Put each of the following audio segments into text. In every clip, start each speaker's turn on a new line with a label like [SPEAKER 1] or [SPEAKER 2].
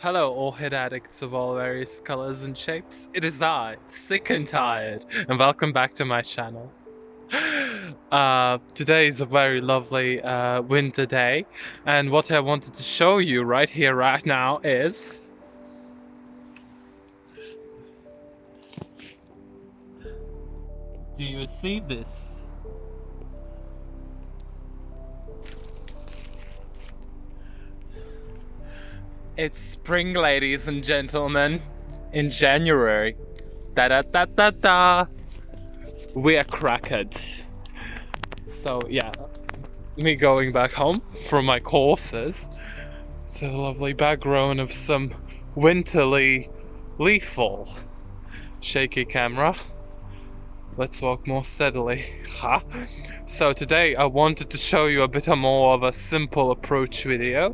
[SPEAKER 1] Hello, orchid addicts of all various colors and shapes. It is I, Sick and Tired, and welcome back to my channel. Today is a very lovely winter day, and what I wanted to show you right here, right now is... Do you see this? It's spring, ladies and gentlemen, in January. Da-da-da-da-da! We are cracked. So yeah, me going back home from my courses to a lovely background of some winterly leaf fall. Shaky camera. Let's walk more steadily. Ha! So today I wanted to show you a bit more of a simple approach video.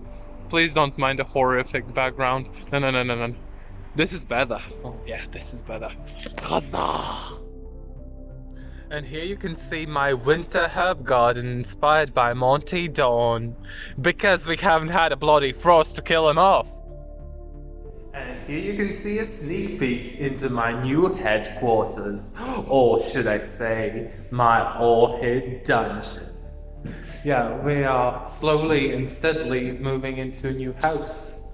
[SPEAKER 1] Please don't mind the horrific background. No. This is better. Oh yeah, this is better. Huzzah! And here you can see my winter herb garden inspired by Monty Dawn. Because we haven't had a bloody frost to kill him off. And here you can see a sneak peek into my new headquarters. Or should I say, my Orchid dungeon. Yeah, we are slowly and steadily moving into a new house.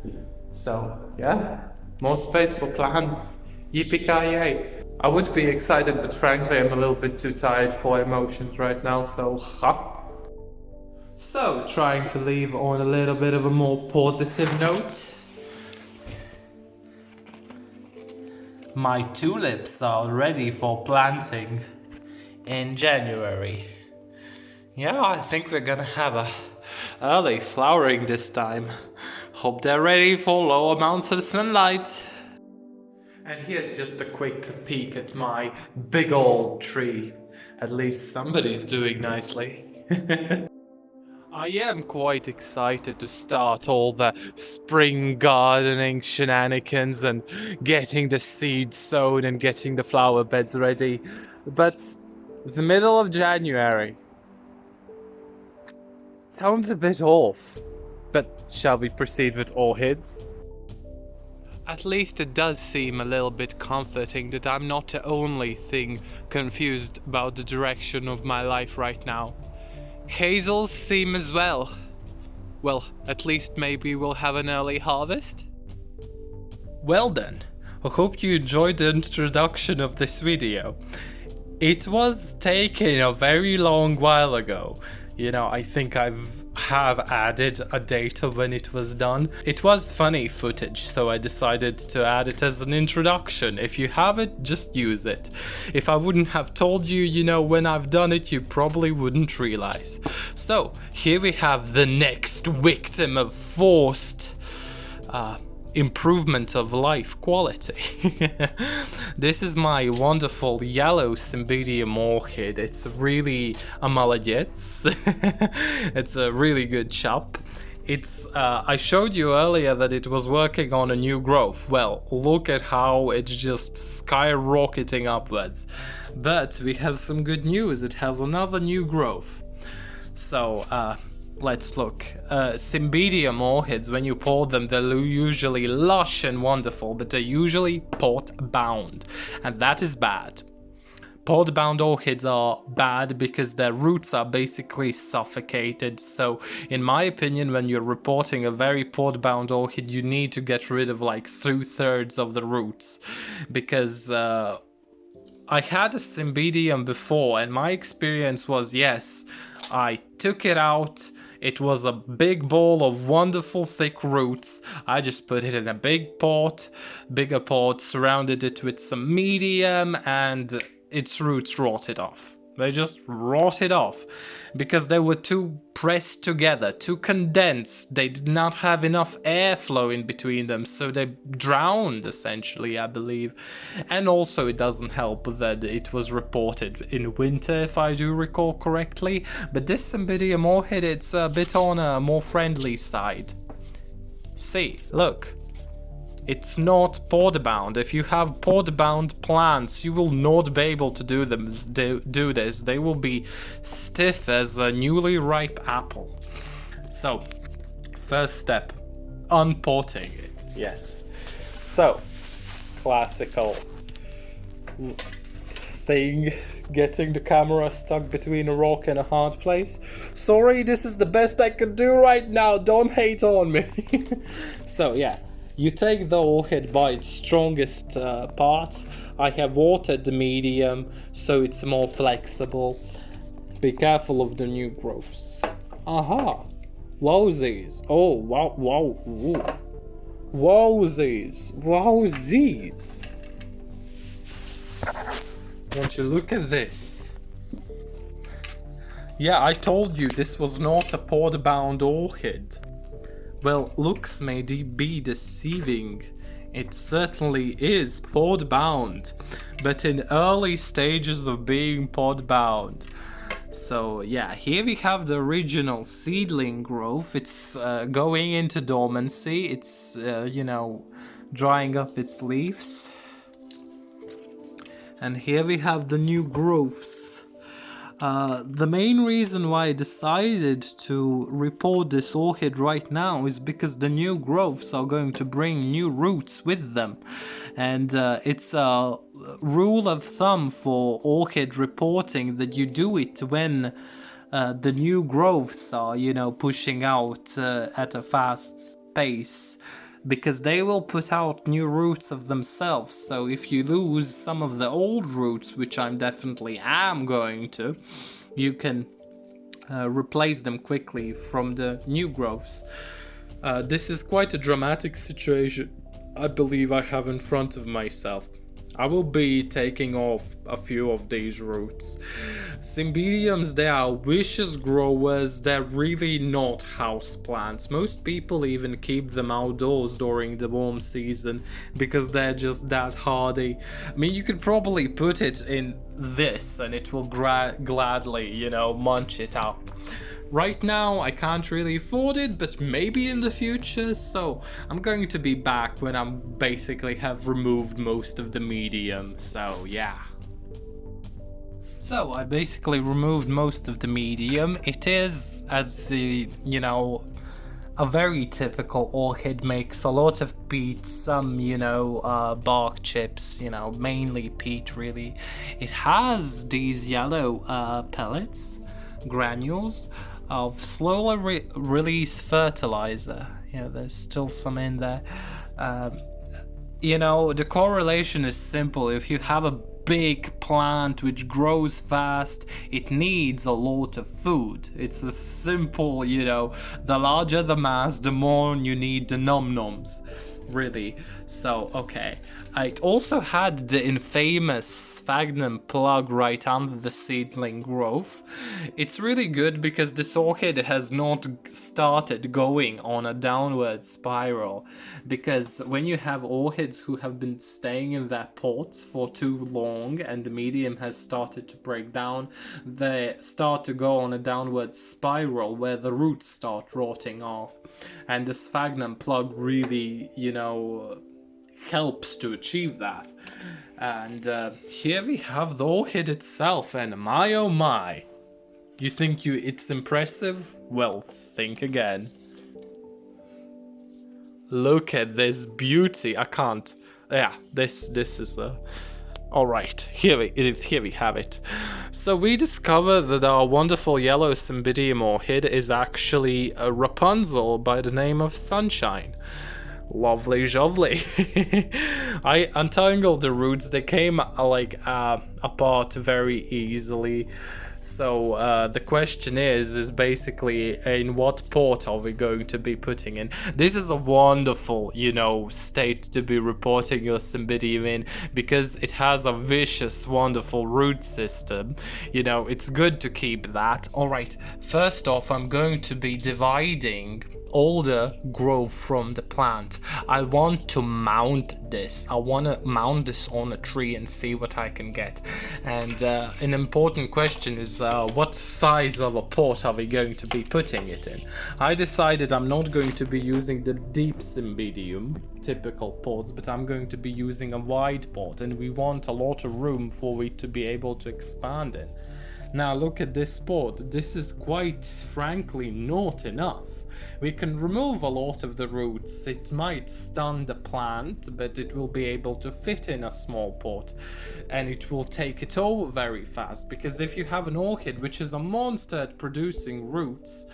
[SPEAKER 1] So, yeah, more space for plants. Yippee-ki-yay. I would be excited, but frankly I'm a little bit too tired for emotions right now, so ha. So, trying to leave on a little bit of a more positive note. My tulips are ready for planting in January. Yeah, I think we're gonna have a early flowering this time. Hope they're ready for low amounts of sunlight. And here's just a quick peek at my big old tree. At least somebody's doing nicely. I am quite excited to start all the spring gardening shenanigans and getting the seeds sown and getting the flower beds ready. But the middle of January sounds a bit off. But shall we proceed with orchids? At least it does seem a little bit comforting that I'm not the only thing confused about the direction of my life right now. Hazels seem as well. Well, at least maybe we'll have an early harvest. Well then, I hope you enjoyed the introduction of this video. It was taken a very long while ago. You know, I think have added a date of when it was done. It was funny footage, so I decided to add it as an introduction. If you have it, just use it. If I wouldn't have told you, you know, when I've done it, you probably wouldn't realize. So, here we have the next victim of forced improvement of life quality. This is my wonderful yellow Cymbidium orchid. It's really a молодец. It's a really good chop. I showed you earlier that it was working on a new growth. Well, look at how it's just skyrocketing upwards. But we have some good news. It has another new growth. So, let's look. Cymbidium orchids, when you pot them, they're usually lush and wonderful, but they're usually pot-bound, and that is bad. Pot-bound orchids are bad because their roots are basically suffocated, so in my opinion, when you're repotting a very pot-bound orchid, you need to get rid of like 2/3 of the roots, because I had a Cymbidium before, and my experience was, yes, I took it out. It was a big ball of wonderful thick roots. I just put it in a bigger pot, surrounded it with some medium, and its roots rotted off. They just rotted off because they were too pressed together, too condensed. They did not have enough airflow in between them, so they drowned essentially, I believe. And also it doesn't help that it was reported in winter, if I do recall correctly. But this Cymbidium orchid, it's a bit on a more friendly side. See, look. It's not pod-bound. If you have pod-bound plants, you will not be able to do this. They will be stiff as a newly ripe apple. So, first step, unpotting it. Yes. So, classical thing, getting the camera stuck between a rock and a hard place. Sorry, this is the best I can do right now, don't hate on me. So yeah, you take the orchid by its strongest part. I have watered the medium so it's more flexible. Be careful of the new growths. Aha! Wowsies! Oh, wow, wow, woo. Wowsies! Wowsies! Won't you look at this? Yeah, I told you this was not a pod-bound orchid. Well, looks may be deceiving. It certainly is pod-bound, but in early stages of being pod-bound. So yeah, here we have the original seedling growth. It's going into dormancy. It's, you know, drying up its leaves. And here we have the new growths. The main reason why I decided to report this orchid right now is because the new growths are going to bring new roots with them. And it's a rule of thumb for orchid reporting that you do it when the new growths are, you know, pushing out at a fast pace, because they will put out new roots of themselves. So if you lose some of the old roots, which I definitely am going to, you can replace them quickly from the new growths. This is quite a dramatic situation I believe I have in front of myself. I will be taking off a few of these roots. Cymbidiums, they are vicious growers, they're really not houseplants. Most people even keep them outdoors during the warm season because they're just that hardy. I mean, you could probably put it in this and it will gladly, you know, munch it up. Right now, I can't really afford it, but maybe in the future, so I'm going to be back when I'm basically have removed most of the medium, so yeah. So I basically removed most of the medium. It is, as the, you know, a very typical orchid, makes a lot of peat, some, you know, bark chips, you know, mainly peat really. It has these yellow pellets, granules, of slowly release fertilizer. Yeah, there's still some in there. You know, the correlation is simple. If you have a big plant which grows fast, it needs a lot of food. It's a simple, you know, the larger the mass, the more you need the num-nums, really. So, okay. It also had the infamous sphagnum plug right under the seedling growth. It's really good because this orchid has not started going on a downward spiral, because when you have orchids who have been staying in their pots for too long and the medium has started to break down, they start to go on a downward spiral where the roots start rotting off, and the sphagnum plug really, you know, helps to achieve that. And here we have the orchid itself, and my oh my, you think it's impressive? Well, think again. Look at this beauty. I can't, yeah, this is alright, here we have it. So we discover that our wonderful yellow Cymbidium orchid is actually a Rapunzel by the name of Sunshine. Lovely jovely. I untangled the roots. They came apart very easily. So the question is basically, in what pot are we going to be putting in? This is a wonderful, you know, state to be reporting your Cymbidium in, because it has a vicious, wonderful root system. You know, it's good to keep that. Alright, first off, I'm going to be dividing all the growth from the plant. I want to mount this. I want to mount this on a tree and see what I can get. And an important question is what size of a pot are we going to be putting it in? I decided I'm not going to be using the deep Cymbidium typical pots, but I'm going to be using a wide pot, and we want a lot of room for it to be able to expand in. Now look at this pot. This is quite frankly not enough. We can remove a lot of the roots. It might stun the plant, but it will be able to fit in a small pot, and it will take it over very fast. Because if you have an orchid which is a monster at producing roots,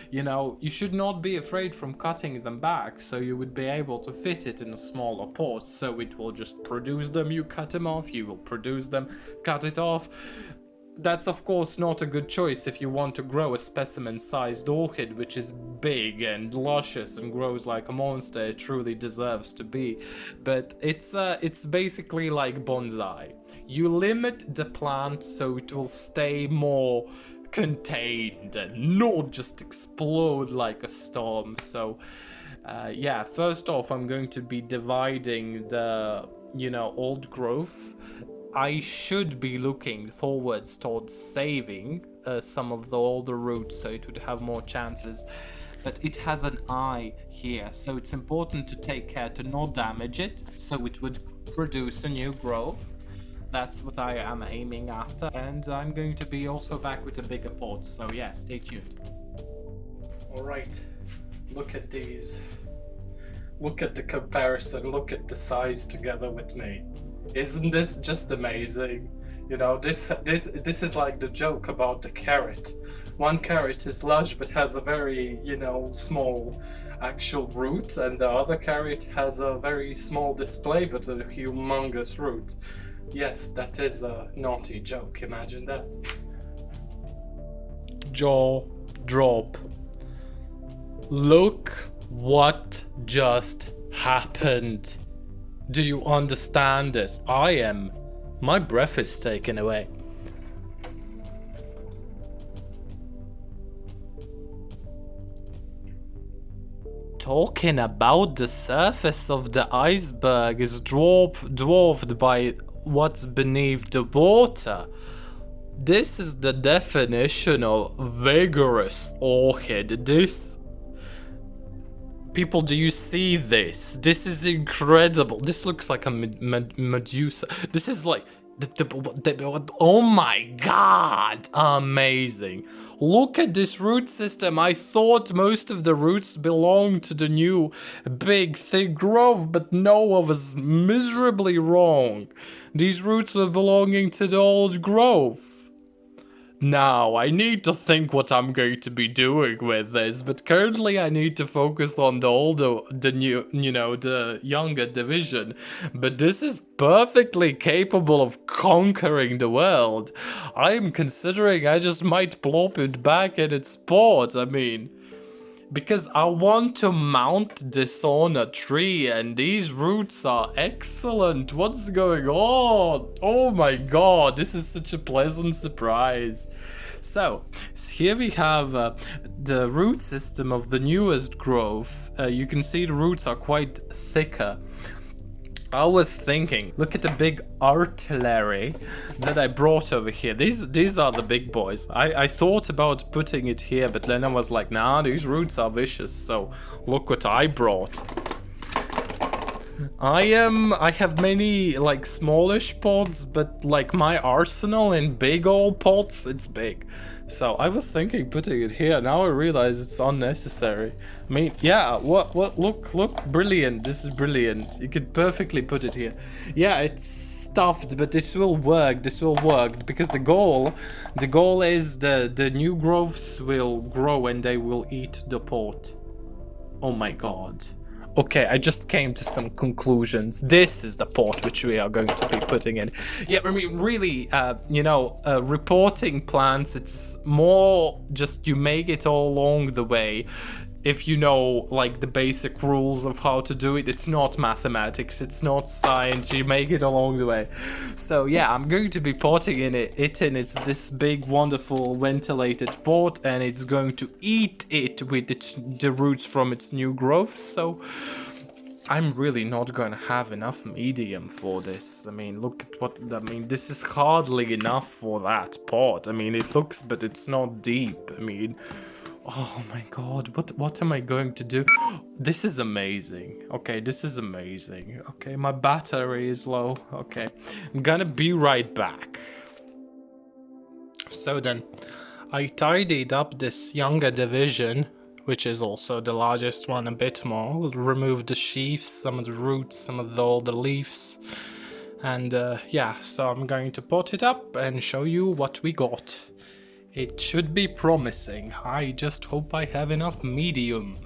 [SPEAKER 1] you know, you should not be afraid from cutting them back, so you would be able to fit it in a smaller pot. So it will just produce them, you cut them off, you will produce them, cut it off. That's of course not a good choice if you want to grow a specimen-sized orchid which is big and luscious and grows like a monster. It truly deserves to be, but it's basically like bonsai. You limit the plant so it will stay more contained and not just explode like a storm. So yeah, first off, I'm going to be dividing the, you know, old growth. I should be looking towards saving some of the older roots so it would have more chances, but it has an eye here, so it's important to take care to not damage it so it would produce a new growth. That's what I am aiming after, and I'm going to be also back with a bigger pot, so yeah, stay tuned. Alright, look at these. Look at the comparison, look at the size together with me. Isn't this just amazing? You know, this is like the joke about the carrot. One carrot is lush but has a very, you know, small actual root, and the other carrot has a very small display but a humongous root. Yes, that is a naughty joke, imagine that. Jaw drop. Look what just happened. Do you understand this? My breath is taken away. Talking about the surface of the iceberg is dwarfed by what's beneath the water. This is the definition of vigorous orchid. People, do you see this? This is incredible. This looks like a Medusa. This is like... oh my god! Amazing. Look at this root system. I thought most of the roots belonged to the new big thick growth, but no, I was miserably wrong. These roots were belonging to the old growth. Now, I need to think what I'm going to be doing with this, but currently I need to focus on the younger division. But this is perfectly capable of conquering the world. I am considering I just might plop it back in its spot, I mean, because I want to mount this on a tree, and these roots are excellent. What's going on? Oh my god, this is such a pleasant surprise. So, here we have the root system of the newest growth. You can see the roots are quite thicker. I was thinking, look at the big artillery that I brought over here. These are the big boys. I thought about putting it here, but then I was like, nah, these roots are vicious, so look what I brought. I have many like smallish pots, but like my arsenal in big old pots, it's big. So I was thinking putting it here. Now I realize it's unnecessary. I mean, yeah, look, brilliant. This is brilliant. You could perfectly put it here. Yeah, it's stuffed, but this will work. This will work because the goal is the new growths will grow and they will eat the pot. Oh my god. Okay, I just came to some conclusions. This is the pot which we are going to be putting in. Yeah, I mean, really, repotting plants, it's more just you make it all along the way. If you know, like, the basic rules of how to do it, it's not mathematics, it's not science, you make it along the way. So yeah, I'm going to be potting in it in it's this big, wonderful, ventilated pot, and it's going to eat it with the roots from its new growth, so I'm really not going to have enough medium for this. I mean, look at this is hardly enough for that pot. I mean, it looks, but it's not deep. I mean... oh my god, what am I going to do? This is amazing. Okay, this is amazing. Okay, my battery is low. Okay, I'm gonna be right back. So then I tidied up this younger division, which is also the largest one, a bit more. Removed the sheaths, some of the roots, some of all the leaves. And yeah, so I'm going to pot it up and show you what we got. It should be promising. I just hope I have enough medium.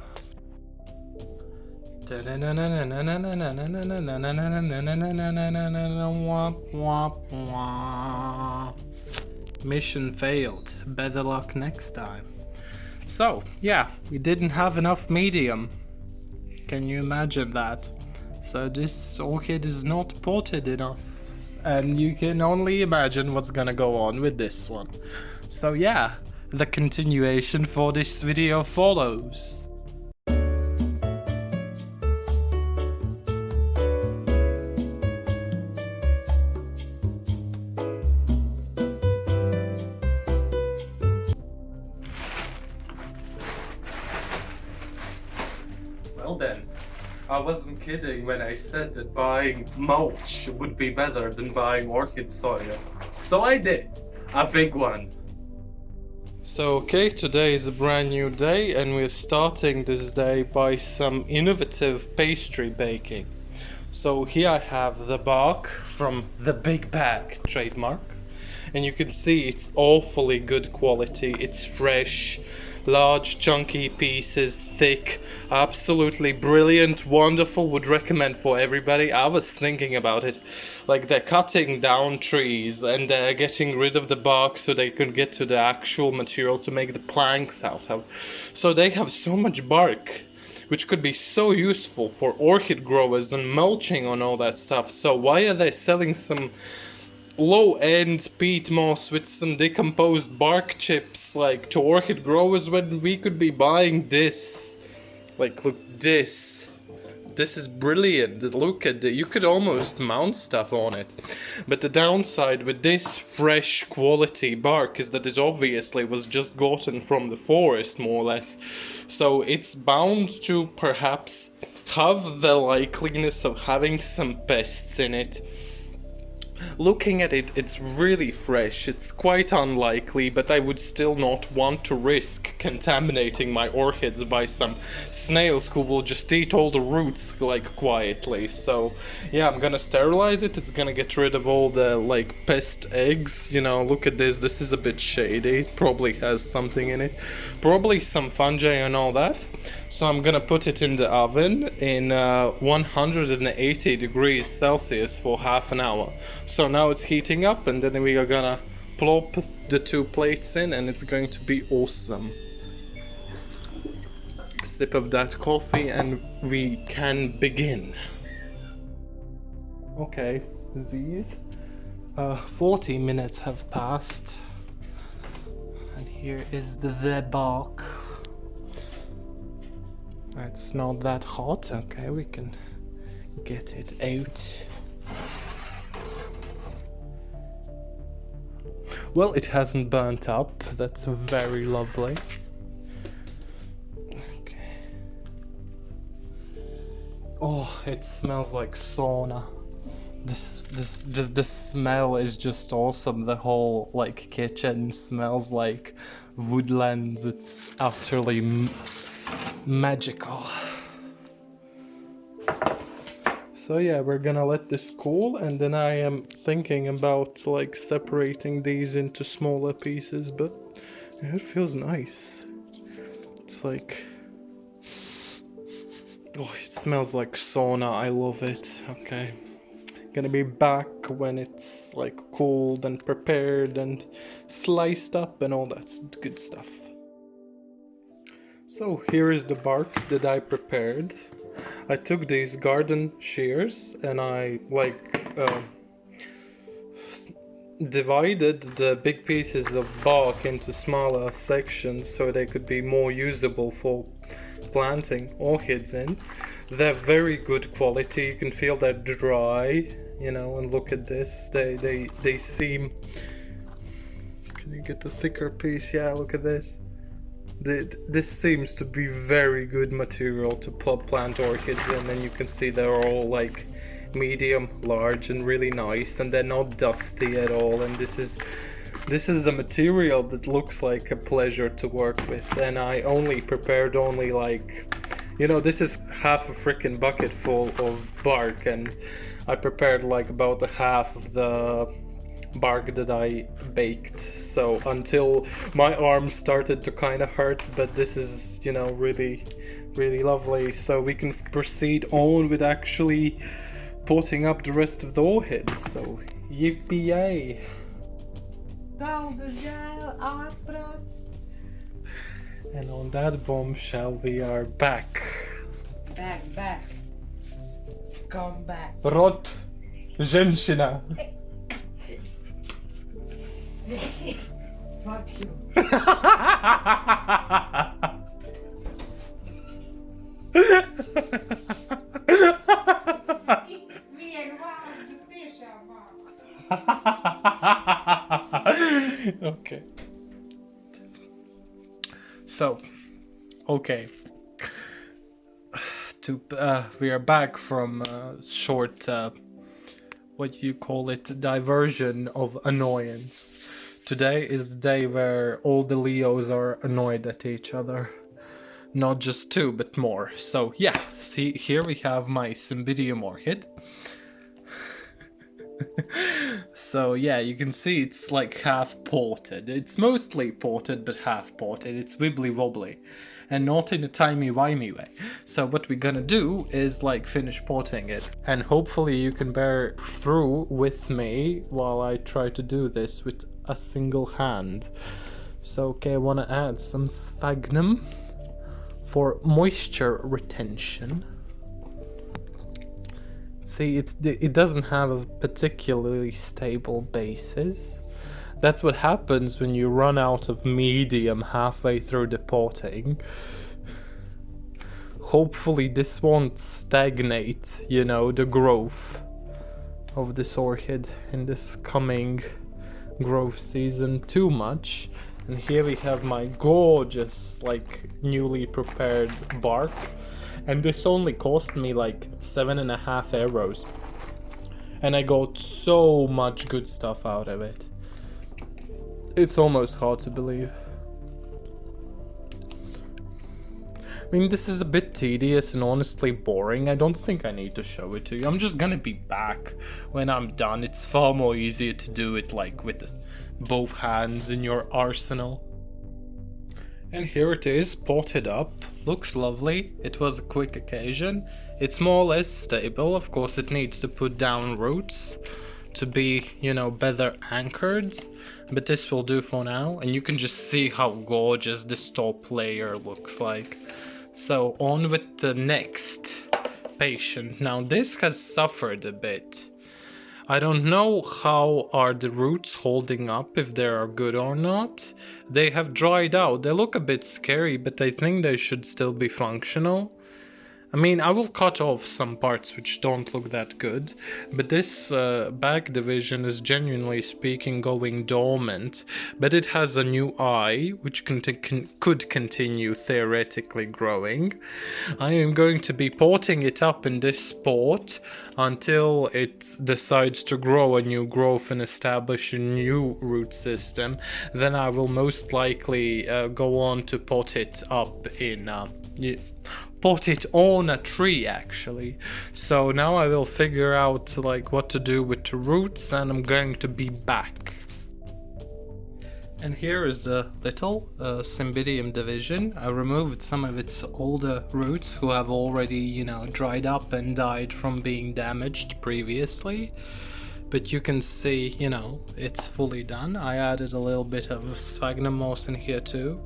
[SPEAKER 1] Mission failed. Better luck next time. So, yeah, we didn't have enough medium. Can you imagine that? So this orchid is not potted enough. And you can only imagine what's gonna go on with this one. So yeah, the continuation for this video follows. Well then, I wasn't kidding when I said that buying mulch would be better than buying orchid soil. So I did, a big one. So okay, today is a brand new day and we're starting this day by some innovative pastry baking. So here I have the bark from the Big Bag trademark. And you can see it's awfully good quality, it's fresh. Large, chunky pieces, thick, absolutely brilliant, wonderful, would recommend for everybody. I was thinking about it, like they're cutting down trees and they're getting rid of the bark so they can get to the actual material to make the planks out of. So they have so much bark, which could be so useful for orchid growers and mulching on all that stuff. So why are they selling some low-end peat moss with some decomposed bark chips like to orchid growers when we could be buying this? Like, look, this is brilliant. Look at it, you could almost mount stuff on it. But the downside with this fresh quality bark is that it obviously was just gotten from the forest, more or less, so it's bound to perhaps have the likeliness of having some pests in it. Looking at it, it's really fresh, it's quite unlikely, but I would still not want to risk contaminating my orchids by some snails who will just eat all the roots, like, quietly. So, yeah, I'm gonna sterilize it, it's gonna get rid of all the, like, pest eggs. You know, look at this, this is a bit shady, it probably has something in it. Probably some fungi and all that. So I'm gonna put it in the oven in 180 degrees Celsius for half an hour. So now it's heating up and then we are gonna plop the two plates in and it's going to be awesome. A sip of that coffee and we can begin. Okay, these 40 minutes have passed. And here is the bark. It's not that hot, okay, we can get it out. Well, it hasn't burnt up, that's very lovely. Okay. Oh, it smells like sauna. The smell is just awesome. The whole, like, kitchen smells like woodlands. It's utterly magical. So yeah, we're gonna let this cool and then I am thinking about like separating these into smaller pieces, but it feels nice. It's like, oh, it smells like sauna. I love it. Okay, gonna be back when it's like cooled and prepared and sliced up and all that good stuff. So here is the bark that I prepared. I took these garden shears and I divided the big pieces of bark into smaller sections so they could be more usable for planting orchids in. They're very good quality, you can feel they're dry, you know, and look at this, they seem... Can you get the thicker piece? Yeah, look at this. This seems to be very good material to plant orchids in, and you can see they're all like medium, large and really nice, and they're not dusty at all, and this is This is a material that looks like a pleasure to work with, and I only prepared only like, you know, this is half a freaking bucket full of bark, and I prepared like about a half of the bark that I baked. So until my arm started to kind of hurt, but this is, you know, really lovely. So we can proceed on with actually potting up the rest of the orchids. So yippee yay! And on that bombshell, we are back.
[SPEAKER 2] Back. Come back.
[SPEAKER 1] Rot, женщина.
[SPEAKER 2] Fuck you.
[SPEAKER 1] Okay. So, okay. We are back from a short, what do you call it, diversion of annoyance. Today is the day where all the Leos are annoyed at each other. Not just two, but more. So yeah, see, here we have my Cymbidium orchid. So yeah, you can see it's like half potted. It's mostly potted, but half potted. It's wibbly wobbly, and not in a timey-wimey way. So what we're gonna do is like finish potting it, and hopefully you can bear through with me while I try to do this with a single hand. So okay, I want to add some sphagnum for moisture retention. See, it doesn't have a particularly stable basis. That's what happens when you run out of medium halfway through the potting. Hopefully this won't stagnate, you know, the growth of this orchid in this coming growth season too much. And here we have my gorgeous, like, newly prepared bark. And this only cost me like 7.5 euros. And I got so much good stuff out of it. It's almost hard to believe. I mean, this is a bit tedious and honestly boring. I don't think I need to show it to you. I'm just gonna be back when I'm done. It's far more easier to do it like with both hands in your arsenal. And here it is, potted up. Looks lovely. It was a quick occasion. It's more or less stable. Of course, it needs to put down roots to be, you know, better anchored. But this will do for now. And you can just see how gorgeous this top layer looks like. So on with the next patient. Now this has suffered a bit. I don't know how are the roots holding up, if they are good or not. They have dried out. They look a bit scary, but I think they should still be functional. I mean, I will cut off some parts which don't look that good, but this back division is genuinely speaking going dormant, but it has a new eye which could continue theoretically growing. I am going to be potting it up in this pot until it decides to grow a new growth and establish a new root system. Then I will most likely go on to pot it up in pot it on a tree actually. So now I will figure out like what to do with the roots, and I'm going to be back. And here is the little Cymbidium division. I removed some of its older roots who have already, you know, dried up and died from being damaged previously. But you can see, you know, it's fully done. I added a little bit of sphagnum moss in here too.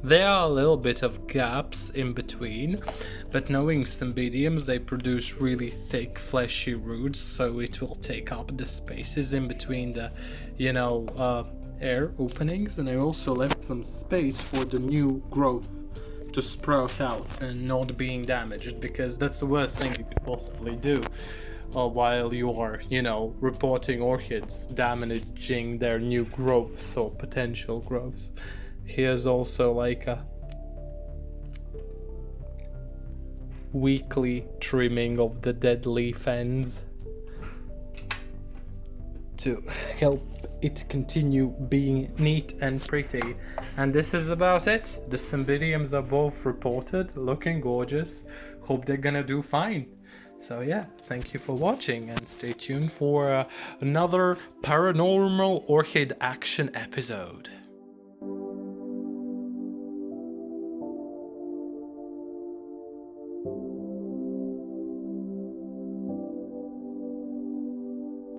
[SPEAKER 1] There are a little bit of gaps in between, but knowing Cymbidiums, they produce really thick, fleshy roots, so it will take up the spaces in between the, you know, air openings. And I also left some space for the new growth to sprout out and not being damaged, because that's the worst thing you could possibly do. While you are, you know, repotting orchids, damaging their new growths or potential growths. Here's also like a weekly trimming of the dead leaf ends to help it continue being neat and pretty. And this is about it. The Cymbidiums are both reported, looking gorgeous. Hope they're gonna do fine. So yeah, thank you for watching and stay tuned for another paranormal orchid action episode.